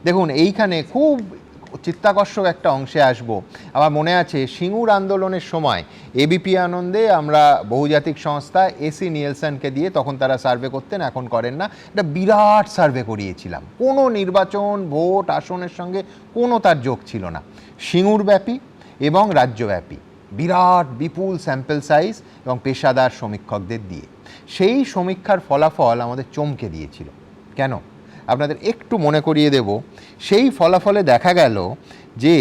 দেখুন এইখানে খুব চিত্তাকর্ষক একটা অংশে আসবো। আমার মনে আছে সিঙ্গুর আন্দোলনের সময় এবিপি আনন্দে আমরা বহুজাতিক সংস্থা এসি নিয়েলসনকে দিয়ে, তখন তারা সার্ভে করতেন, এখন করেন না, একটা বিরাট সার্ভে করিয়েছিলাম। কোনো নির্বাচন ভোট আসনের সঙ্গে কোনো তার যোগ ছিল না, সিঙ্গুরব্যাপী এবং রাজ্যব্যাপী বিরাট বিপুল স্যাম্পল সাইজ এবং পেশাদার সমীক্ষকদের দিয়ে। সেই সমীক্ষার ফলাফল আমাদের চমকে দিয়েছিল। কেন আপনাদের একটু মনে করিয়ে দেব। সেই ফলাফলে দেখা গেল যে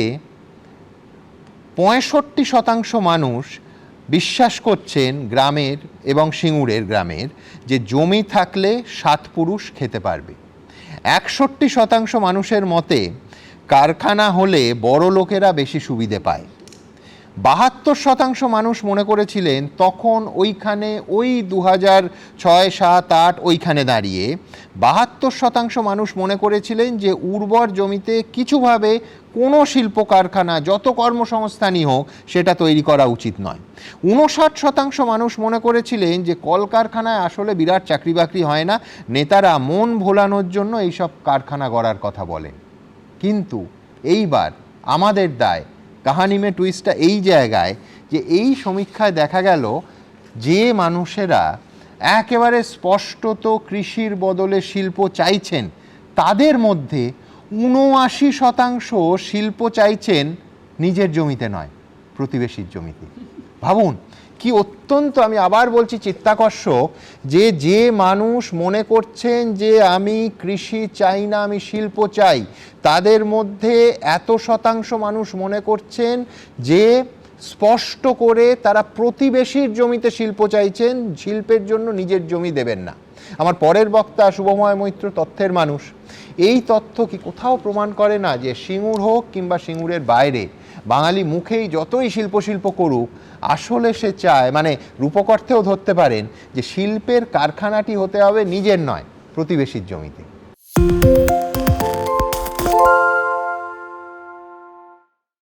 65% মানুষ বিশ্বাস করছেন গ্রামের এবং সিঙ্গুরের গ্রামের যে জমি থাকলে 7 পুরুষ খেতে পারবে। 61% মানুষের মতে কারখানা হলে বড় লোকেরা বেশি সুবিধে পায়। 72% মানুষ মনে করেছিলেন তখন ওইখানে ওই 2006, 7, 8 ওইখানে দাঁড়িয়ে 72% মানুষ মনে করেছিলেন যে উর্বর জমিতে কিছুভাবে কোনো শিল্প কারখানা যত কর্মসংস্থানই হোক সেটা তৈরি করা উচিত নয়। 59% মানুষ মনে করেছিলেন যে কলকারখানায় আসলে বিরাট চাকরি বাকরি হয় না, নেতারা মন ভোলানোর জন্য এইসব কারখানা গড়ার কথা বলেন। কিন্তু এইবার আমাদের দায়, কাহানি মে টুইস্টটা এই জায়গায় যে এই সমীক্ষায় দেখা গেল যে মানুষেরা একেবারে স্পষ্টত কৃষির বদলে শিল্প চাইছেন, তাদের মধ্যে 79% শিল্প চাইছেন নিজের জমিতে নয়, প্রতিবেশীর জমিতে। ভাবুন কি অত্যন্ত, আমি আবার বলছি, চিত্তাকর্ষক যে যে মানুষ মনে করছেন যে আমি কৃষি চাই না, আমি শিল্প চাই, তাদের মধ্যে এত শতাংশ মানুষ মনে করছেন যে স্পষ্ট করে তারা প্রতিবেশীর জমিতে শিল্প চাইছেন, শিল্পের জন্য নিজের জমি দেবেন না। আমার পরের বক্তা শুভময় মৈত্র তথ্যের মানুষ, এই তথ্য কি কোথাও প্রমাণ করে না যে সিঙ্গুর হোক কিংবা সিঙ্গুরের বাইরে বাঙালি মুখেই যতই শিল্প করুক, আসলে সে চায়, মানে রূপক অর্থেও ধরতে পারেন যে শিল্পের কারখানাটি হতে হবে নিজের নয়, প্রতিবেশীর জমিতে।